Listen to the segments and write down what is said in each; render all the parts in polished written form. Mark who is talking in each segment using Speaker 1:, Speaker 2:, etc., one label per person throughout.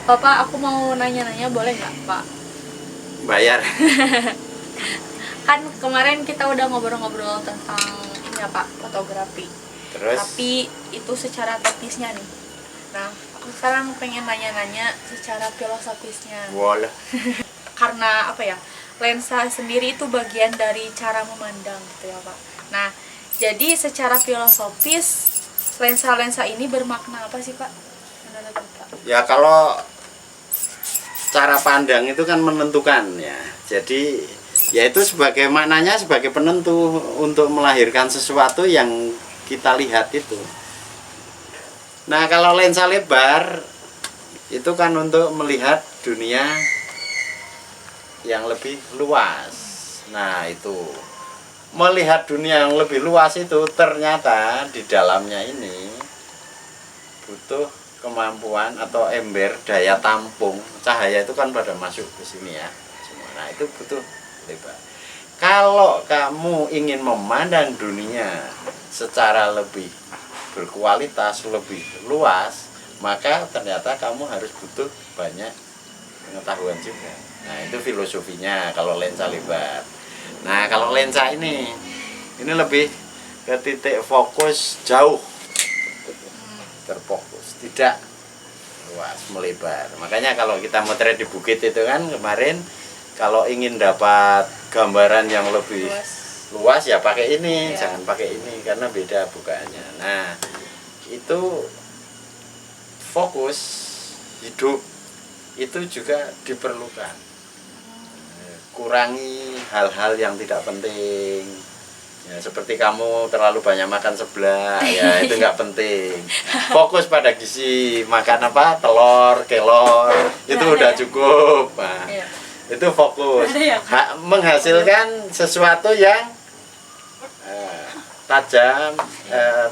Speaker 1: Bapak, aku mau nanya-nanya, boleh nggak, Pak?
Speaker 2: Bayar.
Speaker 1: Kan kemarin kita udah ngobrol-ngobrol tentang ini ya, Pak, fotografi.
Speaker 2: Terus
Speaker 1: Tapi itu secara teknisnya nih. Nah, aku sekarang pengen nanya-nanya secara filosofisnya.
Speaker 2: boleh.
Speaker 1: Karena apa ya? Lensa sendiri itu bagian dari cara memandang gitu ya, Pak. Nah, jadi secara filosofis lensa-lensa ini bermakna apa sih, Pak? Menurut Bapak?
Speaker 2: Ya kalau cara pandang itu kan menentukan ya. Jadi ya itu sebagai maknanya sebagai penentu untuk melahirkan sesuatu yang kita lihat itu. Nah, kalau lensa lebar itu kan untuk melihat dunia yang lebih luas. Nah, itu melihat dunia yang lebih luas itu ternyata di dalamnya ini butuh kemampuan atau ember daya tampung cahaya itu kan pada masuk ke sini ya semua. Nah, itu butuh lebar. Kalau kamu ingin memandang dunia secara lebih berkualitas, lebih luas, maka ternyata kamu harus butuh banyak pengetahuan juga. Nah, itu filosofinya kalau lensa lebar. Nah, kalau lensa ini lebih ke titik fokus jauh, terfokus, tidak luas, melebar. Makanya kalau kita motret di bukit itu kan kemarin, kalau ingin dapat gambaran yang lebih luas ya pakai ini, jangan pakai ini karena beda bukaannya. Nah, itu fokus hidup itu juga diperlukan. Kurangi hal-hal yang tidak penting ya, seperti kamu terlalu banyak makan sebelah ya, itu nggak penting. Fokus pada gizi, makan apa, telur, kelor itu udah cukup. Nah, itu fokus menghasilkan sesuatu yang tajam,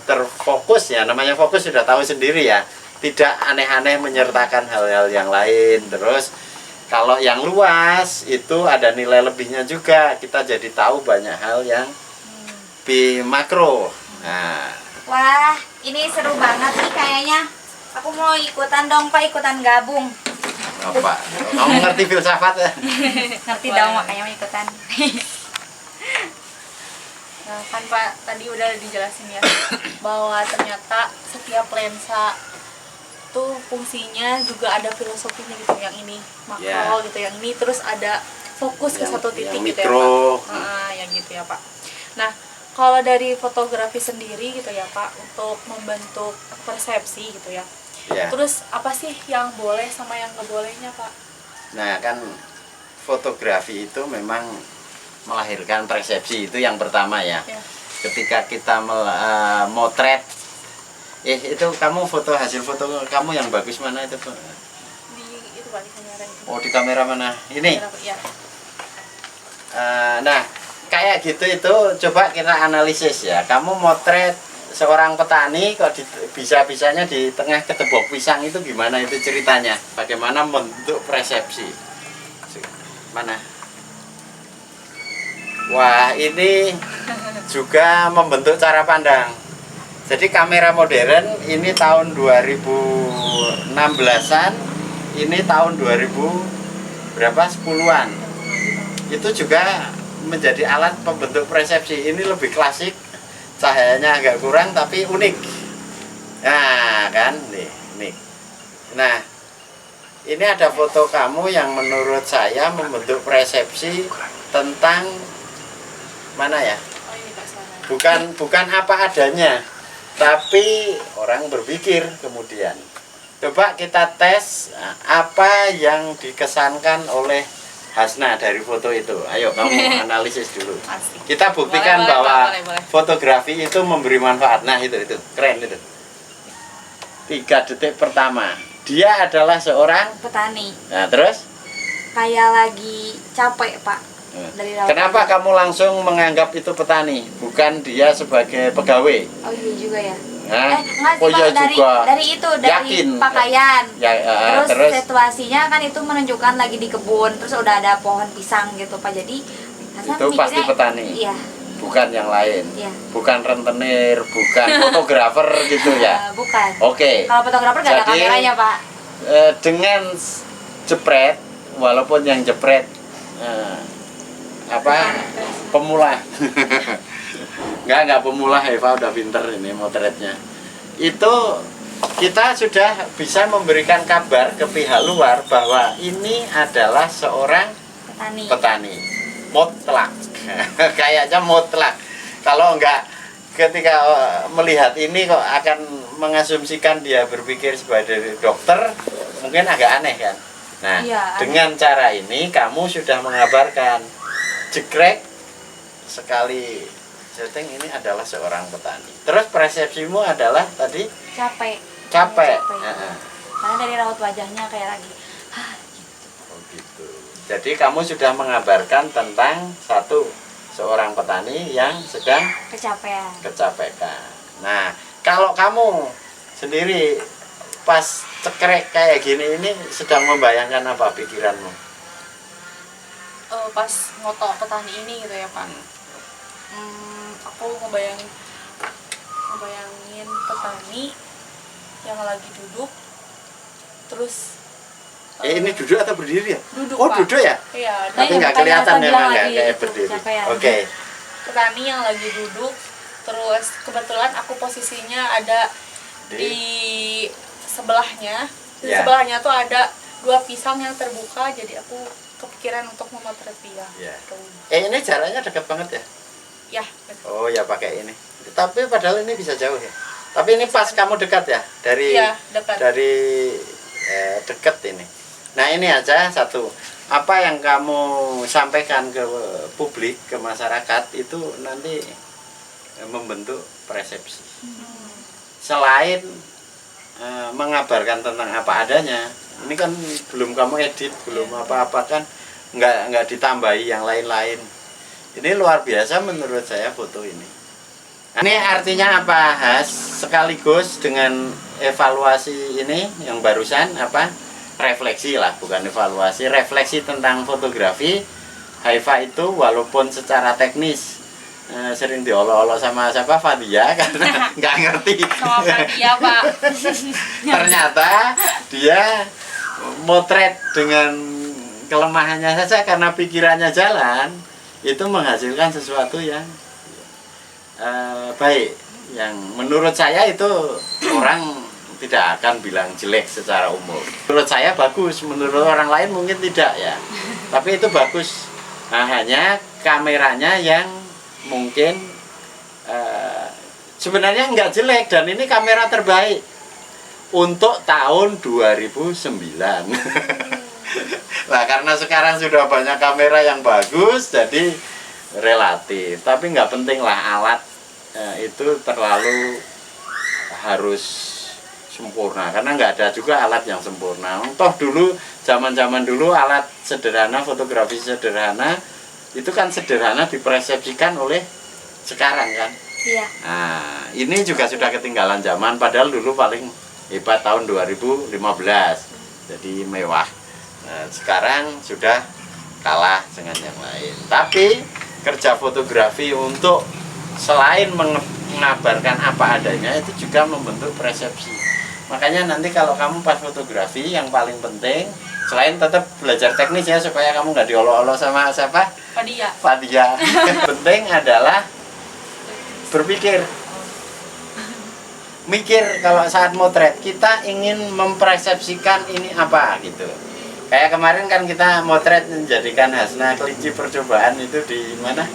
Speaker 2: terfokus ya, namanya fokus sudah tahu sendiri ya, tidak aneh-aneh menyertakan hal-hal yang lain. Terus kalau yang luas itu ada nilai lebihnya juga, kita jadi tahu banyak hal yang lebih makro. Nah.
Speaker 3: Wah, ini seru banget nih kayaknya. Aku mau ikutan dong, Pak, ikutan gabung.
Speaker 2: Apa? Kamu ngerti filsafat ya?
Speaker 3: Ngerti dong, makanya mau ikutan.
Speaker 1: Nah, kan Pak tadi udah dijelasin ya bahwa ternyata setiap lensa itu fungsinya juga ada filosofinya gitu, yang ini makro gitu, yang ini terus ada fokus ke satu titik gitu ya Pak. Nah, yang gitu ya Pak. Nah, kalau dari fotografi sendiri gitu ya Pak, untuk membentuk persepsi gitu ya. Terus apa sih yang boleh sama yang nggak bolehnya Pak?
Speaker 2: Nah, kan fotografi itu memang melahirkan persepsi, itu yang pertama ya. Ketika kita motret, itu kamu foto, hasil foto kamu yang bagus mana itu Pak?
Speaker 1: Itu Pak, di kamera itu.
Speaker 2: Oh, di kamera mana? Ini?
Speaker 1: Ya.
Speaker 2: Nah, kayak gitu itu coba kita analisis ya. Kamu motret seorang petani kok bisa-bisanya di tengah ketebok pisang, itu gimana itu ceritanya? Bagaimana membentuk persepsi? Mana? Wah, ini juga membentuk cara pandang. Jadi kamera modern ini tahun 2016-an, ini tahun 2000 berapa 10-an. Itu juga menjadi alat pembentuk persepsi. Ini lebih klasik, cahayanya agak kurang tapi unik. Nah, kan nih. Nah, ini ada foto kamu yang menurut saya membentuk persepsi tentang mana ya? Bukan apa adanya, tapi orang berpikir kemudian. Coba kita tes apa yang dikesankan oleh Hasna dari foto itu. Ayo kamu analisis dulu. Kita buktikan bahwa fotografi itu memberi manfaat. Nah, itu keren itu. 3 detik pertama, dia adalah seorang
Speaker 3: petani.
Speaker 2: Nah, terus?
Speaker 3: Kayak lagi capek, Pak.
Speaker 2: Kenapa kamu langsung menganggap itu petani, bukan dia sebagai pegawai?
Speaker 3: Oh iya juga ya.
Speaker 2: Nah,
Speaker 3: dari
Speaker 2: yakin.
Speaker 3: Pakaian.
Speaker 2: Terus
Speaker 3: situasinya kan itu menunjukkan lagi di kebun, terus udah ada pohon pisang gitu Pak. Jadi
Speaker 2: itu pasti petani.
Speaker 3: Iya.
Speaker 2: Bukan yang lain.
Speaker 3: Iya.
Speaker 2: Bukan rentenir, bukan fotografer gitu ya.
Speaker 3: Bukan.
Speaker 2: Oke.
Speaker 3: Kalau fotografer nggak ada kameranya Pak.
Speaker 2: dengan jepret, walaupun yang jepret pemula. Enggak pemula, Eva udah pinter ini motretnya. Itu kita sudah bisa memberikan kabar ke pihak luar bahwa ini adalah seorang petani. Mutlak. Kayaknya mutlak. Kalau enggak, ketika melihat ini kok akan mengasumsikan dia berpikir sebagai dokter, mungkin agak aneh kan. Nah,
Speaker 3: Iya,
Speaker 2: dengan cara ini kamu sudah mengabarkan jegrek sekali setting ini adalah seorang petani. Terus persepsimu adalah tadi
Speaker 3: capek.
Speaker 2: Heeh.
Speaker 3: Karena dari raut wajahnya kayak lagi
Speaker 2: Oh gitu. Jadi kamu sudah mengabarkan tentang seorang petani yang sedang kecapean. Nah, kalau kamu sendiri pas cekrek kayak gini ini sedang membayangkan apa pikiranmu?
Speaker 1: Pas ngotok petani ini gitu ya Pak. Aku ngebayangin petani yang lagi duduk, terus
Speaker 2: ini duduk atau berdiri ya?
Speaker 1: Duduk,
Speaker 2: Oh,
Speaker 1: Pak.
Speaker 2: duduk ya?
Speaker 1: Iya,
Speaker 2: Tapi
Speaker 3: iya,
Speaker 2: nggak
Speaker 3: makanya
Speaker 2: kelihatan
Speaker 3: saya
Speaker 2: memang
Speaker 3: bilang
Speaker 2: nggak
Speaker 3: lagi
Speaker 2: kayak
Speaker 3: itu,
Speaker 2: berdiri.
Speaker 3: kecapean.
Speaker 2: Oke.
Speaker 1: petani yang lagi duduk, terus kebetulan aku posisinya ada di sebelahnya. Di
Speaker 2: Ya.
Speaker 1: sebelahnya tuh ada 2 pisang yang terbuka, jadi aku kepikiran untuk memotret dia.
Speaker 2: Ya.
Speaker 1: Gitu.
Speaker 2: Ini jaraknya dekat banget ya?
Speaker 1: Ya, betul.
Speaker 2: Oh ya pakai ini. Tapi padahal ini bisa jauh ya. Tapi ini pas kamu dekat ya dari
Speaker 1: Iya, dekat.
Speaker 2: dekat ini. Nah ini aja satu. Apa yang kamu sampaikan ke publik, ke masyarakat itu nanti membentuk persepsi. Selain mengabarkan tentang apa adanya, ini kan belum kamu edit, belum apa-apa kan, nggak ditambahi yang lain-lain. Ini luar biasa menurut saya foto ini. Ini artinya apa, Has? Sekaligus dengan evaluasi ini yang barusan apa? Refleksi lah, bukan evaluasi, refleksi tentang fotografi. Haifa itu walaupun secara teknis sering diolok-olok sama siapa, Fadia, karena nggak ngerti.
Speaker 1: Sama Fadia, Pak.
Speaker 2: Ternyata dia motret dengan kelemahannya saja karena pikirannya jalan, itu menghasilkan sesuatu yang baik, yang menurut saya itu orang tidak akan bilang jelek secara umum. Menurut saya bagus, menurut orang lain mungkin tidak ya, tapi itu bagus. Nah, hanya kameranya yang mungkin sebenarnya nggak jelek, dan ini kamera terbaik untuk tahun 2009. Nah, karena sekarang sudah banyak kamera yang bagus, jadi relatif, tapi nggak penting lah alat itu terlalu harus sempurna, karena nggak ada juga alat yang sempurna. Toh dulu zaman dulu alat sederhana, fotografi sederhana itu kan sederhana dipersepsikan oleh sekarang kan.
Speaker 3: Iya.
Speaker 2: Nah ini juga sudah ketinggalan zaman, padahal dulu paling hebat tahun 2015 jadi mewah. Nah, sekarang sudah kalah dengan yang lain. Tapi kerja fotografi untuk selain mengabarkan apa adanya itu juga membentuk persepsi. Makanya nanti kalau kamu pas fotografi yang paling penting selain tetap belajar teknis ya, supaya kamu nggak diolok-olok sama siapa? Fadia. Penting adalah berpikir. Mikir kalau saat motret kita ingin mempersepsikan ini apa gitu. Kayak kemarin kan kita motret menjadikan Hasna kelinci percobaan itu di mana?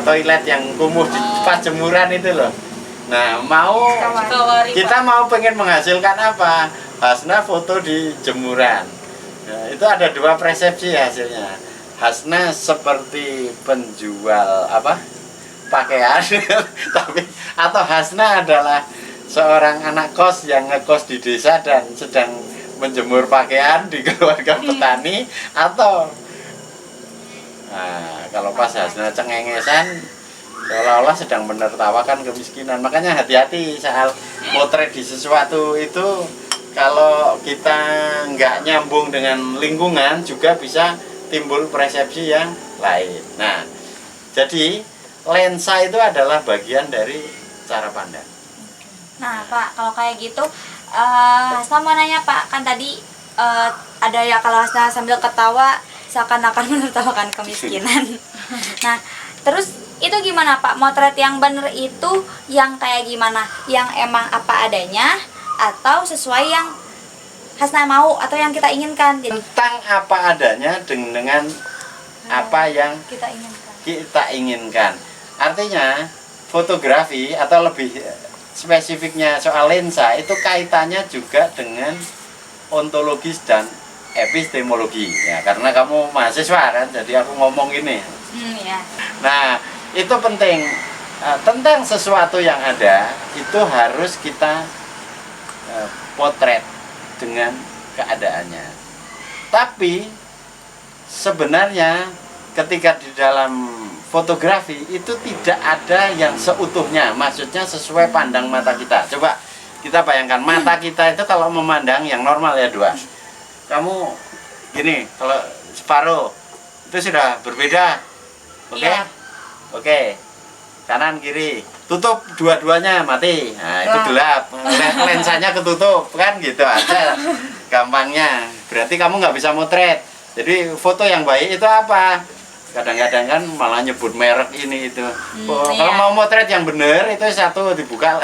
Speaker 2: Toilet yang kumuh di pas jemuran itu loh. Nah, kita mau pengen menghasilkan apa? Hasna foto di jemuran. Nah, itu ada 2 persepsi hasilnya. Hasna seperti penjual apa? Pakaian, tapi atau Hasna adalah seorang anak kos yang ngekos di desa dan sedang menjemur pakaian di keluarga petani, atau nah, kalau pas Hasna cengengesan seolah-olah sedang menertawakan kemiskinan. Makanya hati-hati soal motret di sesuatu itu, kalau kita nggak nyambung dengan lingkungan juga bisa timbul persepsi yang lain. Nah, jadi lensa itu adalah bagian dari cara pandang.
Speaker 3: Nah Pak, kalau kayak gitu Hasna mau nanya Pak, kan tadi ada ya kalau Hasna sambil ketawa seakan-akan menertawakan kemiskinan. Nah, terus itu gimana Pak? Motret yang bener itu yang kayak gimana? Yang emang apa adanya atau sesuai yang Hasna mau atau yang kita inginkan? Jadi
Speaker 2: Tentang apa adanya dengan apa yang
Speaker 3: kita inginkan.
Speaker 2: kita inginkan. Artinya fotografi atau lebih spesifiknya soal lensa itu kaitannya juga dengan ontologis dan epistemologi ya, karena kamu mahasiswa kan, jadi aku ngomong ini.
Speaker 3: Ya.
Speaker 2: Nah, itu penting. Tentang sesuatu yang ada itu harus kita potret dengan keadaannya. Tapi sebenarnya ketika di dalam fotografi itu tidak ada yang seutuhnya, maksudnya sesuai pandang mata kita. Coba kita bayangkan mata kita itu kalau memandang yang normal ya dua. Kamu gini, kalau separuh itu sudah berbeda. Oke?
Speaker 3: Iya.
Speaker 2: Oke. Kanan kiri. Tutup dua-duanya mati. Nah, itu gelap. Lensanya ketutup kan gitu aja. Gampangnya. Berarti kamu nggak bisa motret. Jadi foto yang baik itu apa? Kadang-kadang kan malah nyebut merek ini itu. Kalau
Speaker 3: iya.
Speaker 2: mau motret yang bener itu satu dibuka.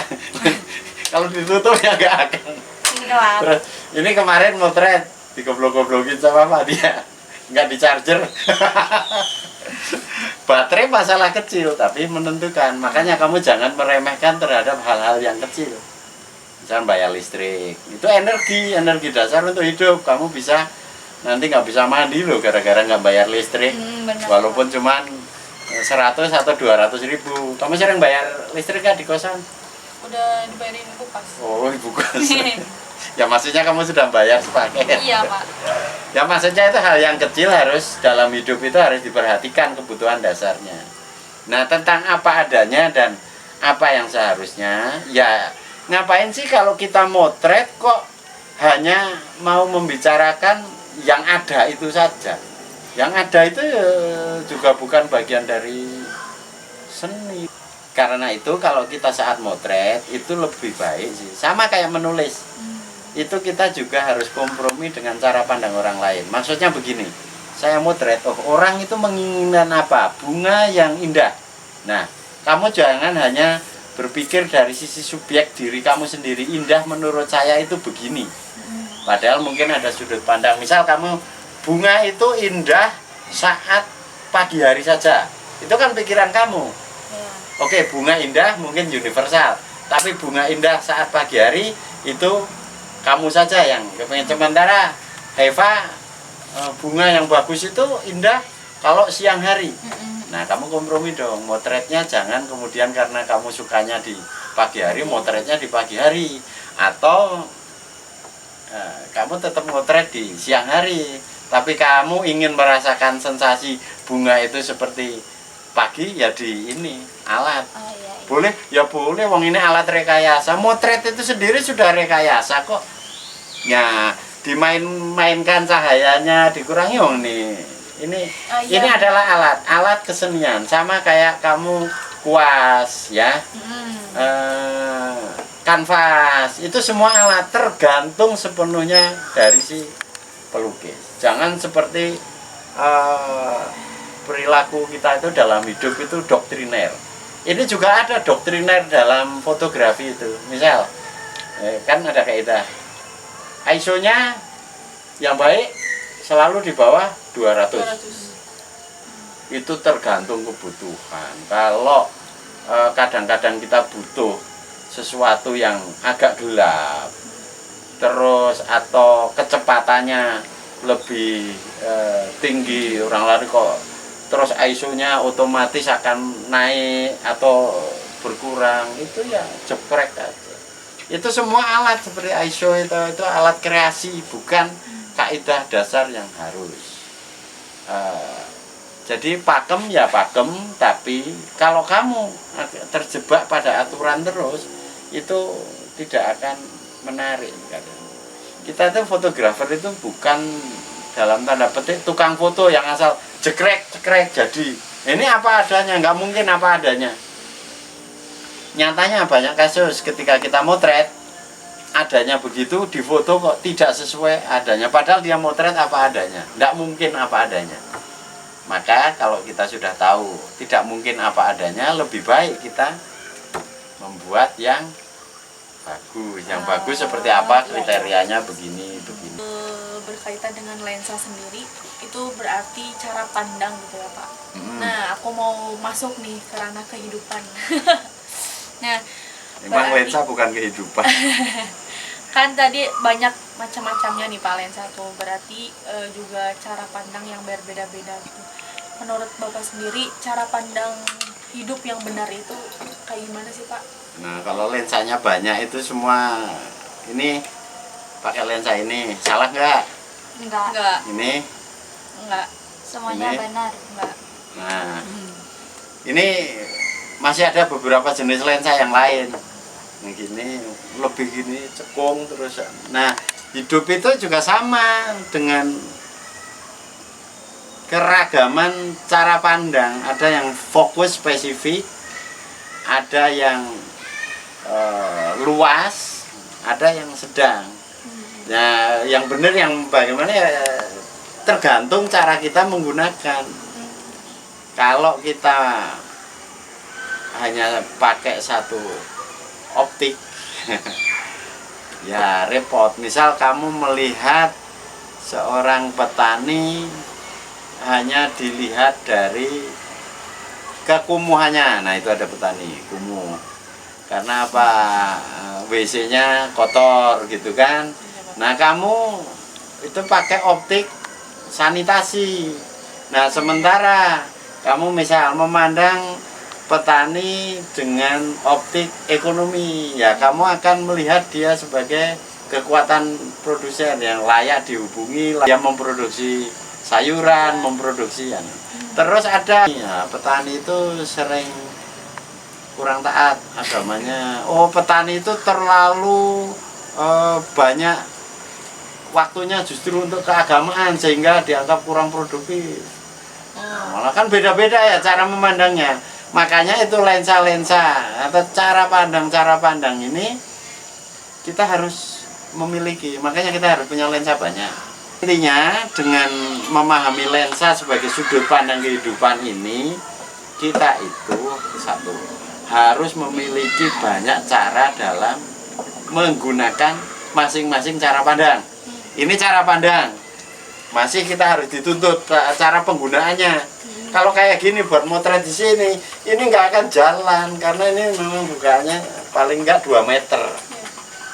Speaker 2: Kalau ditutup ya nggak akan.
Speaker 3: Ini doang.
Speaker 2: Terus ini kemarin motret digoblok-goblokin sama apa dia? Nggak di charger. Baterai masalah kecil tapi menentukan. Makanya kamu jangan meremehkan terhadap hal-hal yang kecil. Misalnya bayar listrik, itu energi dasar untuk hidup. Kamu bisa nanti nggak bisa mandi loh gara-gara nggak bayar listrik,
Speaker 3: Benar.
Speaker 2: walaupun cuman 100 atau 200 ribu. Kamu sering bayar listrik nggak di kosan?
Speaker 1: Udah dibayarin ibu pas.
Speaker 2: Oh, ibu kos. Ya maksudnya kamu sudah bayar sepaket.
Speaker 1: Iya Pak.
Speaker 2: Ya maksudnya itu hal yang kecil harus dalam hidup itu harus diperhatikan kebutuhan dasarnya. Nah, tentang apa adanya dan apa yang seharusnya, ya ngapain sih kalau kita motret kok hanya mau membicarakan yang ada itu saja. Yang ada itu juga bukan bagian dari seni. Karena itu kalau kita saat motret itu lebih baik sih. Sama kayak menulis. Itu kita juga harus kompromi dengan cara pandang orang lain. Maksudnya begini, saya motret, orang itu menginginkan apa? Bunga yang indah. Nah, kamu jangan hanya berpikir dari sisi subjek diri kamu sendiri. Indah menurut saya itu begini. Padahal mungkin ada sudut pandang. Misal kamu bunga itu indah saat pagi hari saja. Itu kan pikiran kamu.
Speaker 3: Ya.
Speaker 2: Oke, bunga indah mungkin universal. Tapi bunga indah saat pagi hari itu kamu saja yang kepengen. Sementara Eva, bunga yang bagus itu indah kalau siang hari. Nah, kamu kompromi dong. Motretnya jangan kemudian karena kamu sukanya di pagi hari, motretnya di pagi hari. Atau kamu tetap motret di siang hari, tapi kamu ingin merasakan sensasi bunga itu seperti pagi, ya di ini alat.
Speaker 3: Oh, iya, iya.
Speaker 2: Boleh? Ya boleh, wong ini alat rekayasa. Motret itu sendiri sudah rekayasa kok. Ya, dimain-mainkan cahayanya, dikurangi wong nih. Ini
Speaker 1: Iya.
Speaker 2: ini adalah alat kesenian, sama kayak kamu kuas ya. Kanvas itu semua alat, tergantung sepenuhnya dari si pelukis. Jangan seperti perilaku kita itu dalam hidup itu doktriner. Ini juga ada doktriner dalam fotografi itu. Misal kan ada kaidah ISO-nya yang baik selalu di bawah 200.
Speaker 1: 200.
Speaker 2: Itu tergantung kebutuhan. Kalau kadang-kadang kita butuh sesuatu yang agak gelap terus atau kecepatannya lebih tinggi, orang lari kok terus ISO-nya otomatis akan naik atau berkurang, itu ya jeprek aja. Itu semua alat seperti ISO itu alat kreasi, bukan kaidah dasar yang harus. Jadi pakem ya pakem, tapi kalau kamu terjebak pada aturan terus, itu tidak akan menarik. Kita itu fotografer itu bukan dalam tanda petik tukang foto yang asal jekrek jadi. Ini apa adanya, nggak mungkin apa adanya. Nyatanya banyak kasus ketika kita motret, ada adanya begitu, di foto kok tidak sesuai adanya, padahal dia motret apa adanya, tidak mungkin apa adanya. Maka kalau kita sudah tahu tidak mungkin apa adanya, lebih baik kita membuat yang bagus. Yang bagus seperti apa, kriterianya begini.
Speaker 1: Berkaitan dengan lensa sendiri, itu berarti cara pandang gitu ya Pak. Nah, aku mau masuk nih ke ranah kehidupan. Nah,
Speaker 2: memang
Speaker 1: berarti,
Speaker 2: lensa bukan kehidupan.
Speaker 1: kan tadi banyak macam-macamnya nih Pak lensa tuh, berarti juga cara pandang yang berbeda-beda gitu. Menurut Bapak sendiri, cara pandang hidup yang benar itu kayak gimana sih Pak?
Speaker 2: Nah, kalau lensanya banyak itu semua, ini pakai lensa ini salah nggak?
Speaker 3: Enggak.
Speaker 2: Ini
Speaker 1: Enggak.
Speaker 3: Semuanya
Speaker 2: Ini?
Speaker 3: benar.
Speaker 1: Enggak.
Speaker 2: nah ini masih ada beberapa jenis lensa yang lain. Yang gini lebih gini cekung terus. Nah, hidup itu juga sama dengan keragaman cara pandang. Ada yang fokus spesifik, ada yang luas, ada yang sedang. Nah, yang benar yang bagaimana ya tergantung cara kita menggunakan. Kalau kita hanya pakai satu optik ya repot. Misal kamu melihat seorang petani hanya dilihat dari kekumuhannya. Nah, itu ada petani kumuh. Karena apa? WC-nya kotor gitu kan. Nah, kamu itu pakai optik sanitasi. Nah, sementara kamu misal memandang petani dengan optik ekonomi, ya kamu akan melihat dia sebagai kekuatan produsen yang layak dihubungi, yang memproduksi sayuran, memproduksi. Terus ada ya, petani itu sering kurang taat agamanya. Oh, petani itu terlalu banyak waktunya justru untuk keagamaan sehingga dianggap kurang produktif. Malah kan beda-beda ya cara memandangnya. Makanya itu lensa-lensa atau cara pandang ini kita harus memiliki. Makanya kita harus punya lensa banyak. Intinya dengan memahami lensa sebagai sudut pandang kehidupan ini, kita itu satu harus memiliki banyak cara dalam menggunakan masing-masing cara pandang. Ini cara pandang. Masih kita harus dituntut cara penggunaannya. Kalau kayak gini buat motret di sini, ini nggak akan jalan karena ini memang bukanya paling nggak 2 meter.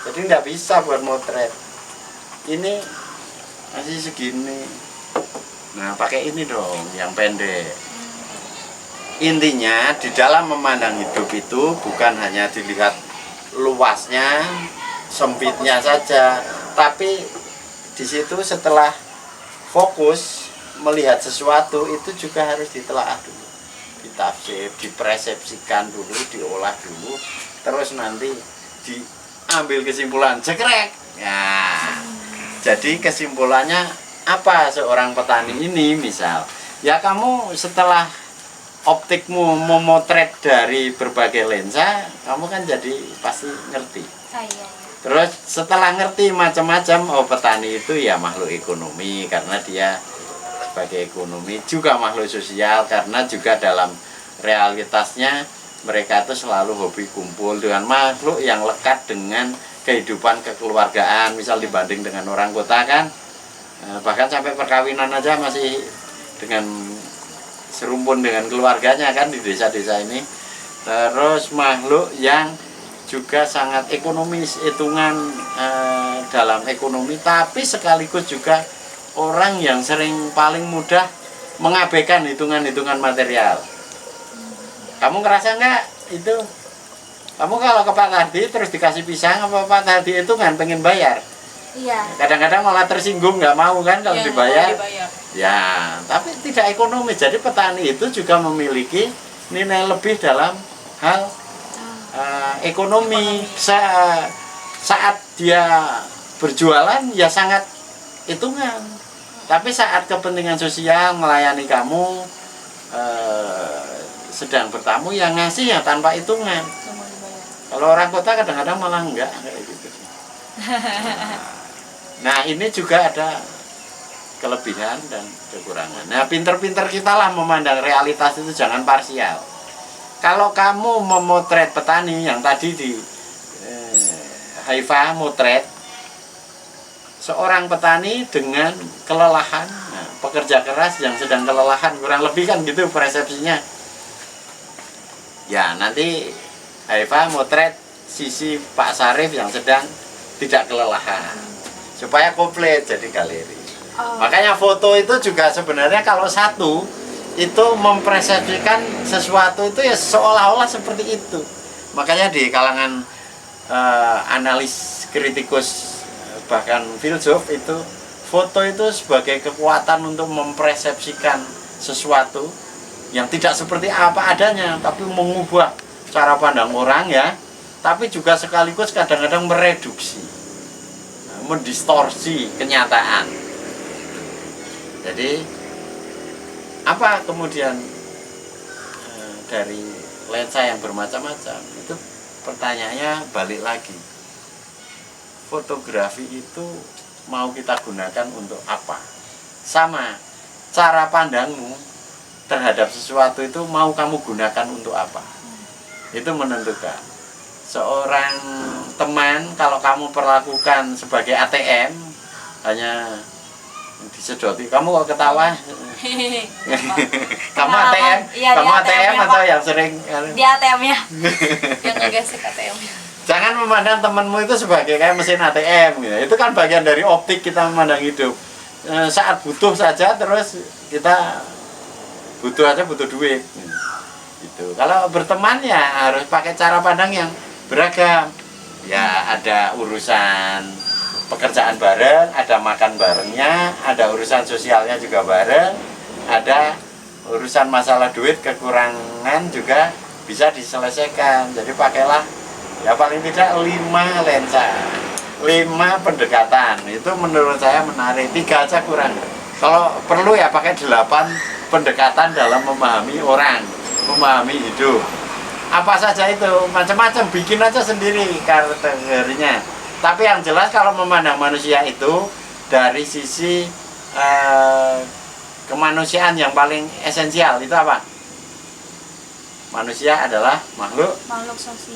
Speaker 2: Jadi nggak bisa buat motret. Ini masih segini. Nah, pakai ini dong, yang pendek. Intinya di dalam memandang hidup itu bukan hanya dilihat luasnya, sempitnya saja, tapi di situ setelah fokus melihat sesuatu itu juga harus ditelaah dulu, ditafsir, dipersepsikan dulu, diolah dulu, terus nanti diambil kesimpulan, jekrek. Ya, jadi kesimpulannya apa seorang petani ini misal, ya kamu setelah optikmu memotret dari berbagai lensa, kamu kan jadi pasti ngerti. Terus setelah ngerti macam-macam, oh petani itu ya makhluk ekonomi karena dia sebagai ekonomi, juga makhluk sosial karena juga dalam realitasnya mereka itu selalu hobi kumpul dengan makhluk yang lekat dengan kehidupan kekeluargaan. Misal dibanding dengan orang kota kan, bahkan sampai perkawinan aja masih dengan serumpun dengan keluarganya kan di desa-desa ini. Terus makhluk yang juga sangat ekonomis, hitungan dalam ekonomi, tapi sekaligus juga orang yang sering paling mudah mengabaikan hitungan-hitungan material. Kamu ngerasa nggak itu? Kamu kalau ke Pak Tardi terus dikasih pisang, apa Pak Tardi itu kan pengen bayar?
Speaker 3: Iya.
Speaker 2: Kadang-kadang malah tersinggung, nggak mau kan kalau
Speaker 1: Iya,
Speaker 2: dibayar.
Speaker 1: dibayar.
Speaker 2: Ya, tapi tidak ekonomis. Jadi petani itu juga memiliki nilai lebih dalam hal ekonomi. Saat dia berjualan ya sangat hitungan. Tapi saat kepentingan sosial melayani kamu sedang bertamu yang ngasih ya tanpa hitungan. Kalau orang kota kadang-kadang malah enggak kayak gitu. Nah, ini juga ada kelebihan dan kekurangan. Nah, pinter-pinter kita lah memandang realitas itu, jangan parsial. Kalau kamu memotret petani yang tadi di Haifa motret seorang petani dengan kelelahan, nah, pekerja keras yang sedang kelelahan, kurang lebih kan gitu persepsinya. Ya, nanti Haifa motret sisi Pak Sarif yang sedang tidak kelelahan, supaya komplit jadi galeri. Makanya foto itu juga sebenarnya kalau satu itu mempersepsikan sesuatu itu ya seolah-olah seperti itu. Makanya di kalangan analis kritikus bahkan filsuf itu foto itu sebagai kekuatan untuk mempersepsikan sesuatu yang tidak seperti apa adanya, tapi mengubah cara pandang orang ya, tapi juga sekaligus kadang-kadang mereduksi, mendistorsi kenyataan. Jadi apa kemudian dari lensa yang bermacam-macam itu pertanyaannya balik lagi, fotografi itu mau kita gunakan untuk apa? Sama, cara pandangmu terhadap sesuatu itu mau kamu gunakan untuk apa? Itu menentukan. Seorang teman kalau kamu perlakukan sebagai ATM, hanya disedoti, kamu kok ketawa? Kamu ATM?
Speaker 3: Iya,
Speaker 2: kamu
Speaker 3: dia
Speaker 2: ATM
Speaker 3: ATM-nya,
Speaker 2: atau
Speaker 3: Pak.
Speaker 2: yang sering?
Speaker 3: Di ATM-nya.
Speaker 1: Yang ngegesek ATM-nya.
Speaker 2: Jangan memandang temanmu itu sebagai kayak mesin ATM gitu. Itu kan bagian dari optik kita memandang hidup. Saat butuh saja, terus kita butuh duit gitu. Kalau berteman ya harus pakai cara pandang yang beragam. Ya ada urusan pekerjaan bareng, ada makan barengnya, ada urusan sosialnya juga bareng, ada urusan masalah duit kekurangan juga bisa diselesaikan. Jadi pakailah ya paling tidak 5 lensa, 5 pendekatan. Itu menurut saya menarik. 3 aja kurang. Kalau perlu ya pakai 8 pendekatan dalam memahami orang, memahami hidup. Apa saja itu, macam-macam, bikin aja sendiri kategorinya. Tapi yang jelas kalau memandang manusia itu dari sisi kemanusiaan yang paling esensial itu apa? Manusia adalah makhluk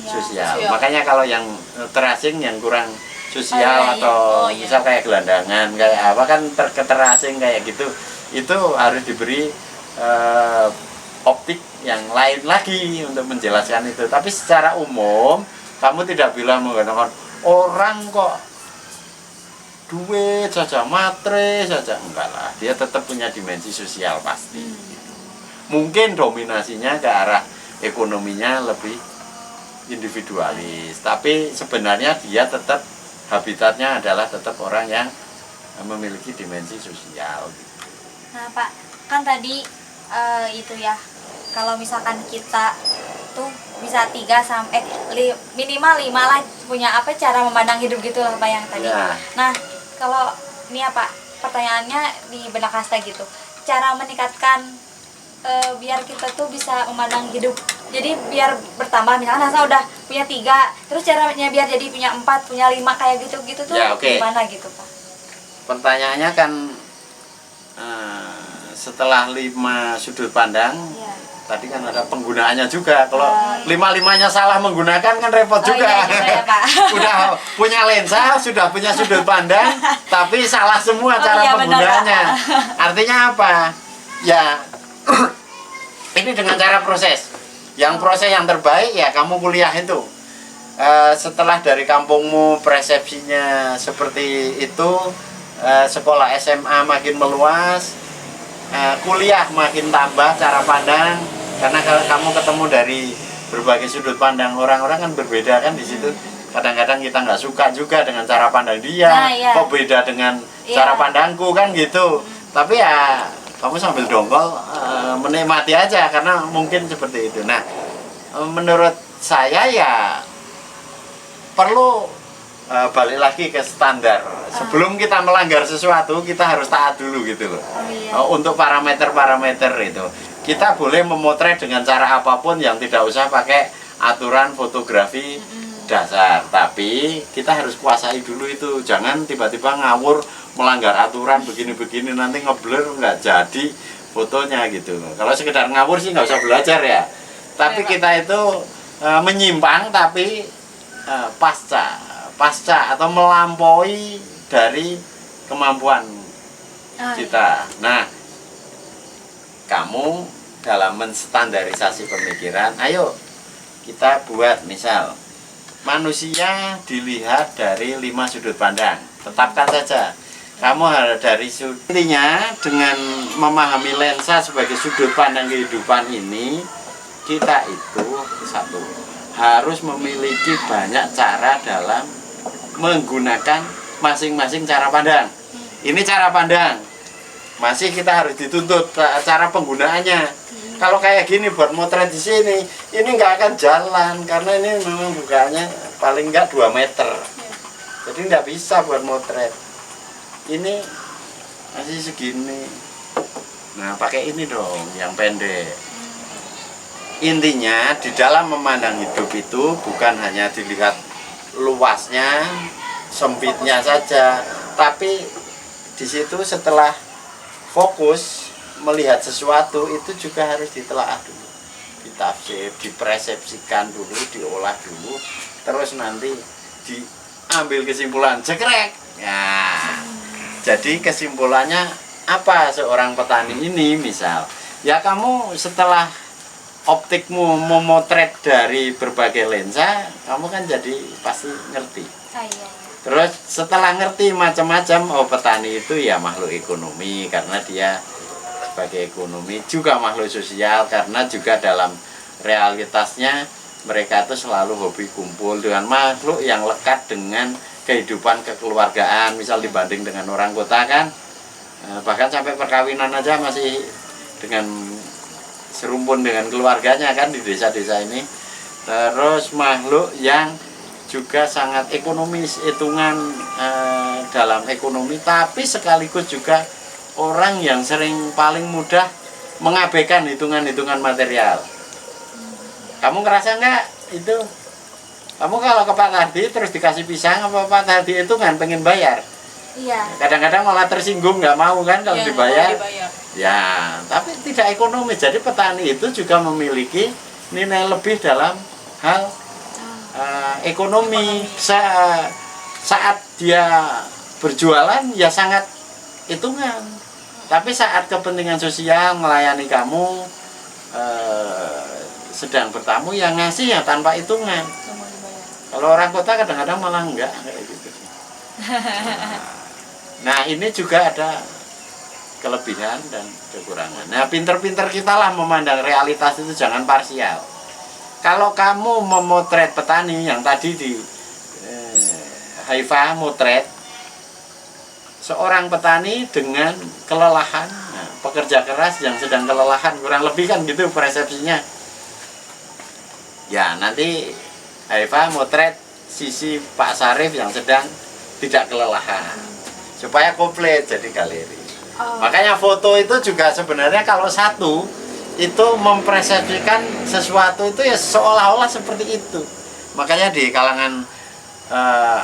Speaker 2: sosial. Makanya kalau yang terasing, yang kurang sosial atau misal kayak gelandangan, kayak apa kan terasing kayak gitu, itu harus diberi optik yang lain lagi untuk menjelaskan itu. Tapi secara umum kamu tidak bilang menggunakan orang kok duit saja, matre saja, enggak lah, dia tetap punya dimensi sosial pasti. Mungkin dominasinya ke arah ekonominya lebih individualis, tapi sebenarnya dia tetap habitatnya adalah tetap orang yang memiliki dimensi sosial.
Speaker 3: Nah Pak, kan tadi itu ya, kalau misalkan kita tuh bisa 3 sampai minimal 5 lah punya apa cara memandang hidup gitu lah Pak yang tadi.
Speaker 2: Ya.
Speaker 3: Nah kalau ini ya Pak, pertanyaannya di benak hasta gitu, cara meningkatkan biar kita tuh bisa memandang hidup, jadi biar bertambah, misalkan Hasta udah punya 3, terus caranya biar jadi punya 4, punya 5 kayak gitu tuh
Speaker 2: Ya, okay.
Speaker 3: gimana gitu Pak?
Speaker 2: Pertanyaannya kan setelah 5 sudut pandang,
Speaker 3: Ya.
Speaker 2: tadi kan ada penggunaannya juga. Kalau 5-5-nya salah menggunakan kan repot juga.
Speaker 3: Iya juga ya, Pak.
Speaker 2: Udah punya lensa, sudah punya sudut pandang, tapi salah semua cara
Speaker 3: iya,
Speaker 2: penggunaannya.
Speaker 3: benar,
Speaker 2: Artinya apa? Ya, ini dengan cara proses. Yang proses yang terbaik ya kamu kuliah itu. Setelah dari kampungmu persepsinya seperti itu, sekolah SMA makin meluas, kuliah makin tambah cara pandang, karena kalau kamu ketemu dari berbagai sudut pandang orang-orang kan berbeda kan di situ. Kadang-kadang kita nggak suka juga dengan cara pandang dia,
Speaker 3: Nah, iya.
Speaker 2: kok beda dengan cara pandangku kan gitu. Tapi ya kamu sambil dongkol menikmati aja karena mungkin seperti itu. Nah, menurut saya ya perlu balik lagi ke standar. Sebelum kita melanggar sesuatu, kita harus taat dulu gitu loh. Untuk parameter-parameter itu. Kita boleh memotret dengan cara apapun yang tidak usah pakai aturan fotografi dasar, tapi kita harus kuasai dulu itu. Jangan tiba-tiba ngawur melanggar aturan begini-begini nanti ngeblur nggak jadi fotonya gitu. Kalau sekedar ngawur sih nggak usah belajar ya. Tapi kita itu menyimpang tapi pasca atau melampaui dari kemampuan kita. Nah, kamu dalam menstandarisasi pemikiran, ayo kita buat misal manusia dilihat dari 5 sudut pandang. Tetapkan saja. Kamu harus dari intinya dengan memahami lensa sebagai sudut pandang kehidupan ini, kita itu satu harus memiliki banyak cara dalam menggunakan masing-masing cara pandang. Ini cara pandang. Masih kita harus dituntut cara penggunaannya. Kalau kayak gini buat motret di sini, ini nggak akan jalan karena ini memang bukanya paling nggak 2 meter. Jadi nggak bisa buat motret. Ini masih segini. Nah, pakai ini dong yang pendek. Intinya di dalam memandang hidup itu bukan hanya dilihat luasnya, sempitnya saja, tapi di situ setelah fokus melihat sesuatu itu juga harus ditelaah dulu, ditafsir, dipersepsikan dulu, diolah dulu, terus nanti diambil kesimpulan, jekrek. Nah, jadi kesimpulannya apa seorang petani ini misal, ya kamu setelah optikmu memotret dari berbagai lensa, kamu kan jadi pasti ngerti. Terus setelah ngerti macam-macam, oh petani itu ya makhluk ekonomi karena dia sebagai ekonomi, juga makhluk sosial karena juga dalam realitasnya mereka itu selalu hobi kumpul dengan makhluk yang lekat dengan kehidupan kekeluargaan. Misal dibanding dengan orang kota kan, bahkan sampai perkawinan aja masih dengan serumpun dengan keluarganya kan di desa-desa ini. Terus makhluk yang juga sangat ekonomis, hitungan dalam ekonomi, tapi sekaligus juga orang yang sering paling mudah mengabaikan hitungan-hitungan material. Kamu ngerasa nggak itu? Kamu kalau ke Pak Tardi terus dikasih pisang, apa Pak Tardi itu kan pengen bayar?
Speaker 3: Iya.
Speaker 2: Kadang-kadang malah tersinggung, nggak mau kan kalau
Speaker 1: Iya,
Speaker 2: dibayar.
Speaker 1: nggak mau dibayar.
Speaker 2: Ya, tapi tidak ekonomis. Jadi petani itu juga memiliki nilai lebih dalam hal ekonomi. Saat dia berjualan ya sangat hitungan. Tapi saat kepentingan sosial melayani kamu sedang bertamu yang ngasih ya tanpa hitungan. Kalau orang kota kadang-kadang malah enggak kayak gitu. Nah, ini juga ada kelebihan dan kekurangan. Nah, pinter-pinter kita lah memandang realitas itu, jangan parsial. Kalau kamu memotret petani yang tadi di Haifa motret seorang petani dengan kelelahan, nah, pekerja keras yang sedang kelelahan, kurang lebih kan gitu persepsinya. Ya, nanti Haifa motret sisi Pak Sarif yang sedang tidak kelelahan, supaya komplit jadi galeri. Makanya foto itu juga sebenarnya kalau satu itu mempersepsikan sesuatu itu ya seolah-olah seperti itu. Makanya di kalangan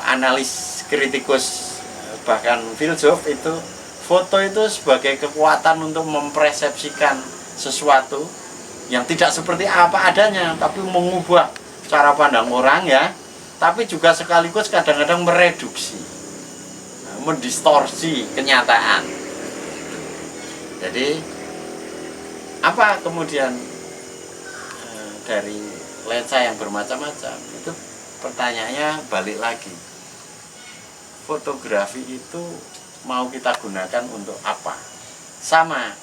Speaker 2: analis kritikus bahkan filsuf itu foto itu sebagai kekuatan untuk mempersepsikan sesuatu yang tidak seperti apa adanya, tapi mengubah cara pandang orang ya, tapi juga sekaligus kadang-kadang mereduksi, mendistorsi kenyataan. Jadi apa kemudian dari lensa yang bermacam-macam itu pertanyaannya balik lagi, fotografi itu mau kita gunakan untuk apa? Sama,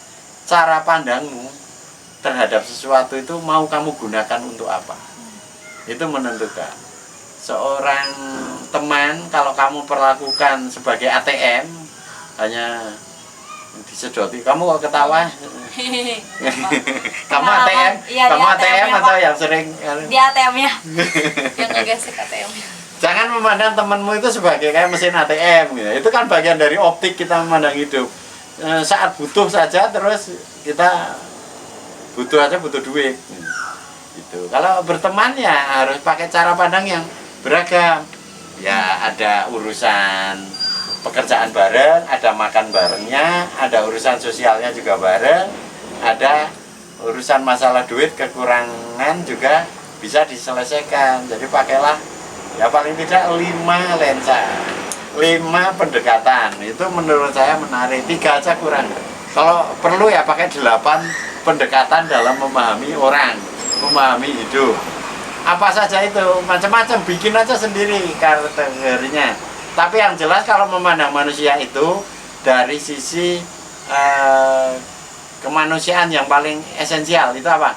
Speaker 2: cara pandangmu terhadap sesuatu itu mau kamu gunakan untuk apa? Itu menentukan. Seorang teman kalau kamu perlakukan sebagai ATM, hanya disedoti, kamu kok ketawa? Kamu ATM?
Speaker 3: Iya,
Speaker 2: kamu
Speaker 3: di
Speaker 2: ATM
Speaker 3: ATM-nya,
Speaker 2: atau
Speaker 3: Pak.
Speaker 2: yang sering?
Speaker 3: Di ATM-nya.
Speaker 1: Yang ngegesek ATM-nya.
Speaker 2: Jangan memandang temanmu itu sebagai kayak mesin ATM gitu. Itu kan bagian dari optik kita memandang hidup. Saat butuh saja, terus kita butuh duit gitu. Kalau berteman ya harus pakai cara pandang yang beragam. Ya ada urusan pekerjaan bareng, ada makan barengnya, ada urusan sosialnya juga bareng, ada urusan masalah duit kekurangan juga bisa diselesaikan. Jadi pakailah ya paling tidak 5 lensa, 5 pendekatan. Itu menurut saya menarik. 3 aja kurang. Kalau perlu ya pakai 8 pendekatan dalam memahami orang, memahami hidup. Apa saja itu, macam-macam, bikin aja sendiri kategorinya. Tapi yang jelas kalau memandang manusia itu dari sisi kemanusiaan yang paling esensial itu apa?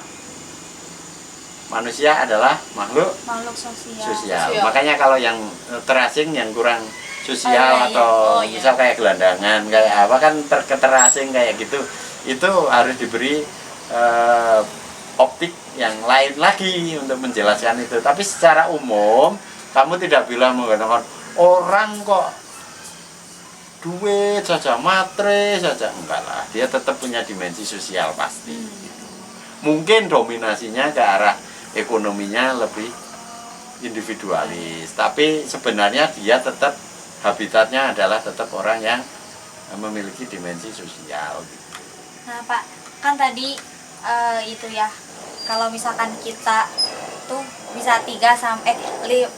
Speaker 2: Manusia adalah makhluk
Speaker 3: sosial.
Speaker 2: sosial. Makanya kalau yang terasing, yang kurang sosial atau misal kayak gelandangan, kayak apa kan terasing kayak gitu, itu harus diberi optik yang lain lagi untuk menjelaskan itu. Tapi secara umum kamu tidak bilang menggunakan orang kok duit saja, matre saja, enggak lah. Dia tetap punya dimensi sosial pasti. Mungkin dominasinya ke arah ekonominya lebih individualis, tapi sebenarnya dia tetap habitatnya adalah tetap orang yang memiliki dimensi sosial.
Speaker 3: Nah Pak, kan tadi itu ya, kalau misalkan kita tuh bisa 3 sampai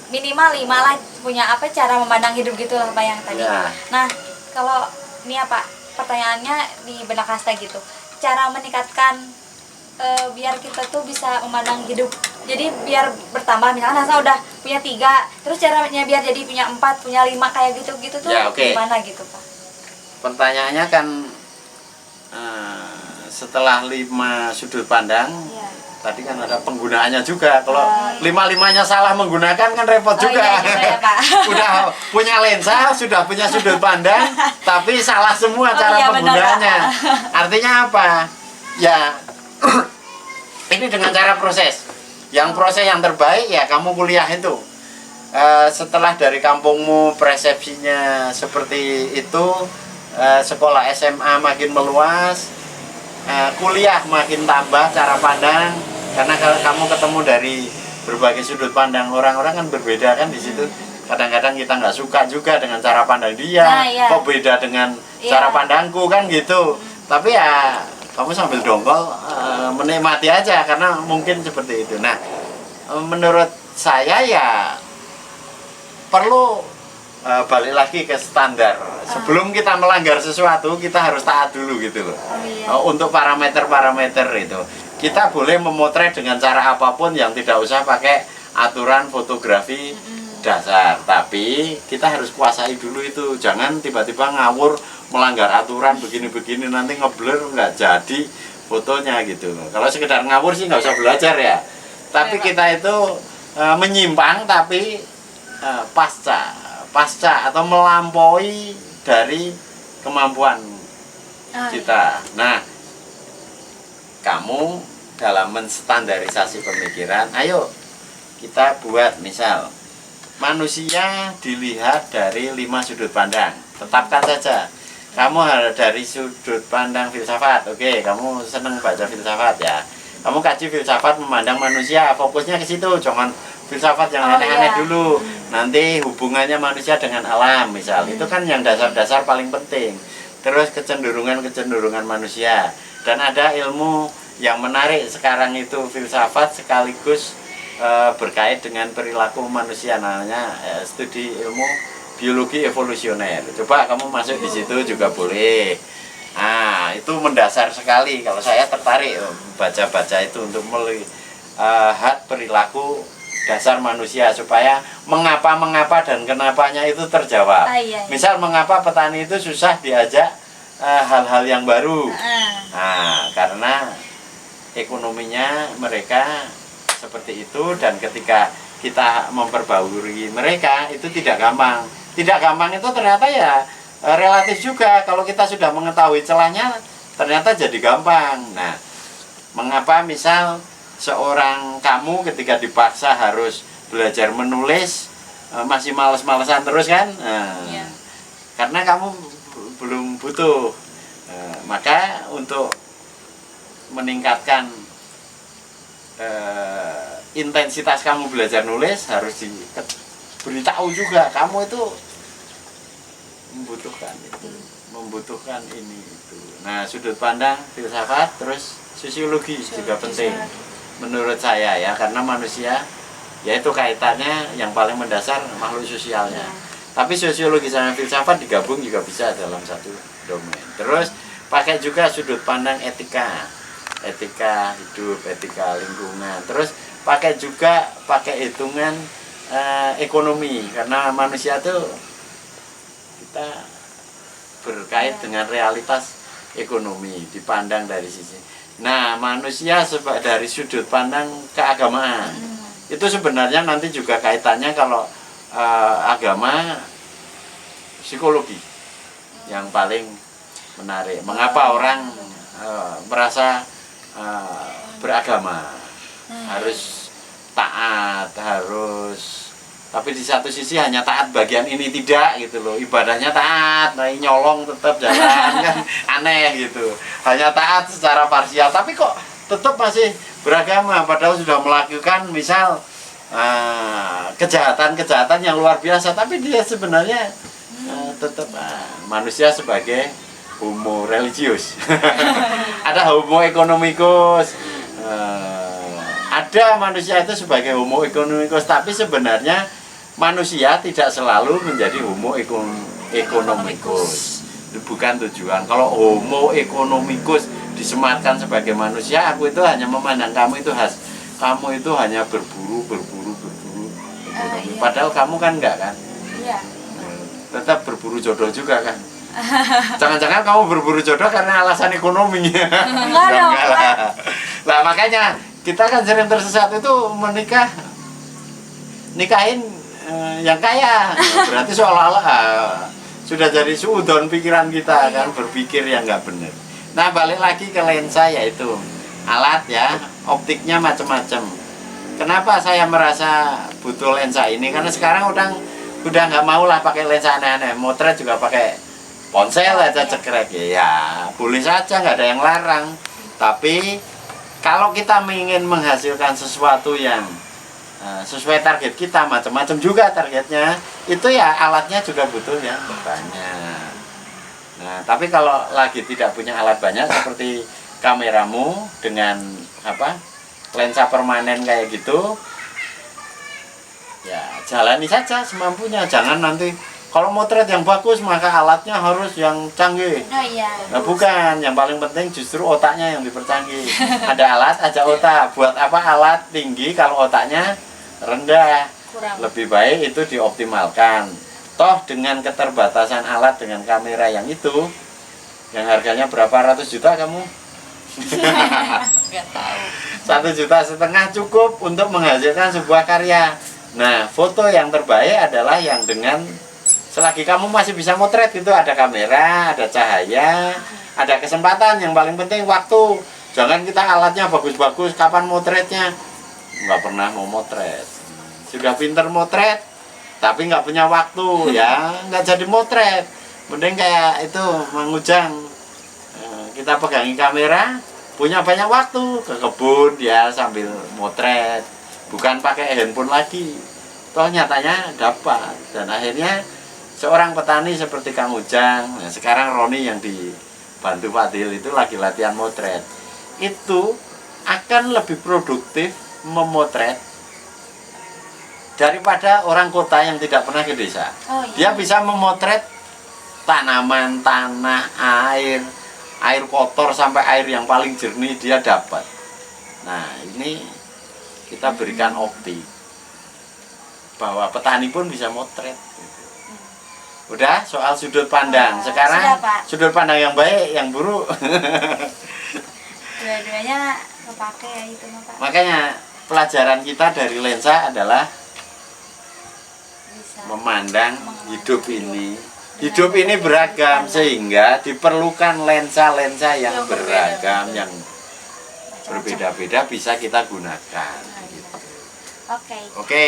Speaker 3: minimal 5 lah punya apa cara memandang hidup gitu lah Pak yang tadi.
Speaker 2: Ya.
Speaker 3: Nah kalau ini ya Pak, pertanyaannya di benak Hasta gitu, cara meningkatkan biar kita tuh bisa memandang hidup, jadi biar bertambah. Misalkan Hasta udah punya 3, terus caranya biar jadi punya 4, punya 5 kayak gitu tuh
Speaker 2: Ya, okay.
Speaker 3: gimana gitu Pak?
Speaker 2: Pertanyaannya kan setelah 5 sudut pandang,
Speaker 3: Ya.
Speaker 2: tadi kan ada penggunaannya juga. Kalau 5-5-nya salah menggunakan kan repot juga.
Speaker 3: Iya, gitu ya, Pak.
Speaker 2: Udah punya lensa, sudah punya sudut pandang, tapi salah semua cara
Speaker 3: iya,
Speaker 2: penggunaannya.
Speaker 3: benar, Pak.
Speaker 2: Artinya apa? Ya ini dengan cara proses. Yang proses yang terbaik ya kamu kuliah itu. Setelah dari kampungmu persepsinya seperti itu, sekolah SMA makin meluas, kuliah makin tambah cara pandang, karena kalau kamu ketemu dari berbagai sudut pandang orang-orang kan berbeda kan di situ. Kadang-kadang kita nggak suka juga dengan cara pandang dia,
Speaker 3: Nah, iya.
Speaker 2: kok beda dengan cara pandangku kan gitu. Tapi ya kamu sambil dongkol menikmati aja karena mungkin seperti itu. Nah, menurut saya ya perlu balik lagi ke standar. Sebelum kita melanggar sesuatu, kita harus taat dulu gitu loh. Untuk parameter-parameter itu. Kita boleh memotret dengan cara apapun yang tidak usah pakai aturan fotografi dasar. Tapi kita harus kuasai dulu itu. Jangan tiba-tiba ngawur melanggar aturan begini-begini, nanti ngeblur nggak jadi fotonya gitu. Kalau sekedar ngawur sih nggak usah belajar ya. Tapi kita itu menyimpang tapi pasca atau melampaui dari kemampuan kita. Nah, kamu dalam menstandarisasi pemikiran, ayo kita buat misal manusia dilihat dari 5 sudut pandang. Tetapkan saja. Kamu harus dari sudut pandang filsafat. Oke, kamu seneng baca filsafat ya. Kamu kaji filsafat memandang manusia, fokusnya ke situ, jangan filsafat yang aneh-aneh dulu. Nanti hubungannya manusia dengan alam misal. Itu kan yang dasar-dasar paling penting. Terus kecenderungan manusia. Dan ada ilmu yang menarik sekarang itu filsafat sekaligus berkait dengan perilaku manusia, namanya studi ilmu biologi evolusioner. Coba kamu masuk di situ juga boleh. Nah, itu mendasar sekali. Kalau saya tertarik baca-baca itu untuk melihat perilaku dasar manusia supaya mengapa dan kenapanya itu terjawab. Misal mengapa petani itu susah diajak hal-hal yang baru. Nah, karena ekonominya mereka seperti itu, dan ketika kita memperbarui mereka itu tidak gampang. Tidak gampang itu ternyata ya relatif juga. Kalau kita sudah mengetahui celahnya ternyata jadi gampang. Nah, mengapa misal seorang kamu ketika dipaksa harus belajar menulis masih males-malesan terus kan? Karena kamu belum butuh. Maka untuk meningkatkan intensitas kamu belajar nulis harus beritahu juga kamu itu membutuhkan ini itu. Nah, sudut pandang filsafat terus sosiologi juga penting menurut saya ya, karena manusia yaitu kaitannya yang paling mendasar makhluk sosialnya. Tapi sosiologi sama filsafat digabung juga bisa dalam satu domain. Terus pakai juga sudut pandang etika hidup, etika lingkungan. Terus pakai hitungan ekonomi, karena manusia tuh kita berkait dengan realitas ekonomi dipandang dari sisi. Nah, manusia dari sudut pandang keagamaan. Itu sebenarnya nanti juga kaitannya kalau agama psikologi yang paling menarik. Mengapa orang merasa beragama? Harus taat, tapi di satu sisi hanya taat bagian ini tidak gitu loh. Ibadahnya taat, nah nyolong tetap jalan kan aneh gitu. Hanya taat secara parsial, tapi kok tetap masih beragama padahal sudah melakukan misal kejahatan yang luar biasa, tapi dia sebenarnya tetap manusia sebagai homo religius. Ada homo economicus, ada manusia itu sebagai homo economicus, tapi sebenarnya manusia tidak selalu menjadi homo economicus. Itu bukan tujuan. Kalau homo economicus disematkan sebagai manusia, aku itu hanya memandang kamu itu hanya berburu ekonomi.
Speaker 3: Iya.
Speaker 2: Padahal kamu kan enggak kan?
Speaker 3: Iya.
Speaker 2: Tetap berburu jodoh juga kan? Jangan-jangan kamu berburu jodoh karena alasan ekonomi.
Speaker 3: Enggak dong.
Speaker 2: Nah, makanya kita kan sering tersesat itu nikahin yang kaya. Berarti seolah-olah sudah jadi suudon pikiran kita kan, berpikir yang nggak benar. Nah, balik lagi ke lensa, yaitu alat ya, optiknya macam-macam. Kenapa saya merasa butuh lensa ini? Karena sekarang udah nggak mau lah pakai lensa aneh-aneh. Motret juga pakai ponsel aja cekrek ya, boleh saja, nggak ada yang larang. Tapi kalau kita ingin menghasilkan sesuatu yang sesuai target kita, macam-macam juga targetnya, itu ya alatnya juga butuh yang banyak. Nah, tapi kalau lagi tidak punya alat banyak seperti kameramu dengan lensa permanen kayak gitu, ya jalani saja semampunya. Jangan nanti kalau motret yang bagus maka alatnya harus yang canggih.
Speaker 3: Oh iya.
Speaker 2: Nah, bukan, yang paling penting justru otaknya yang dipercanggih. Ada alat, ada otak. Buat apa alat tinggi kalau otaknya rendah?
Speaker 1: Kurang.
Speaker 2: Lebih baik itu dioptimalkan. Toh dengan keterbatasan alat dengan kamera yang itu, yang harganya berapa ratus juta kamu?
Speaker 1: Nggak tahu.
Speaker 2: 1,5 juta cukup untuk menghasilkan sebuah karya. Nah, foto yang terbaik adalah yang dengan selagi kamu masih bisa motret itu, ada kamera, ada cahaya, ada kesempatan. Yang paling penting waktu. Jangan kita alatnya bagus-bagus, kapan motretnya? Nggak pernah mau motret. Sudah pinter motret, tapi nggak punya waktu ya, nggak jadi motret. Mending kayak itu Mang Ujang, kita pegangi kamera, punya banyak waktu ke kebun ya sambil motret, bukan pakai handphone lagi. Toh nyatanya dapat, dan akhirnya seorang petani seperti Kang Ujang, nah sekarang Roni yang dibantu Fadil itu lagi latihan motret, itu akan lebih produktif memotret daripada orang kota yang tidak pernah ke desa.
Speaker 3: Oh, iya.
Speaker 2: Dia bisa memotret tanaman, tanah, air kotor sampai air yang paling jernih dia dapat. Nah, ini kita berikan optik bahwa petani pun bisa motret. Udah, soal sudut pandang. Sekarang
Speaker 3: sudah, Pak.
Speaker 2: sudut pandang yang baik, yang buruk.
Speaker 3: Dua-duanya kepake ya itu mah, Pak.
Speaker 2: Makanya pelajaran kita dari lensa adalah
Speaker 3: Bisa.
Speaker 2: memandang hidup ini. Hidup ini beragam sehingga diperlukan lensa-lensa yang beragam, yang berbeda-beda bisa kita gunakan.
Speaker 3: Oke.
Speaker 2: Oke.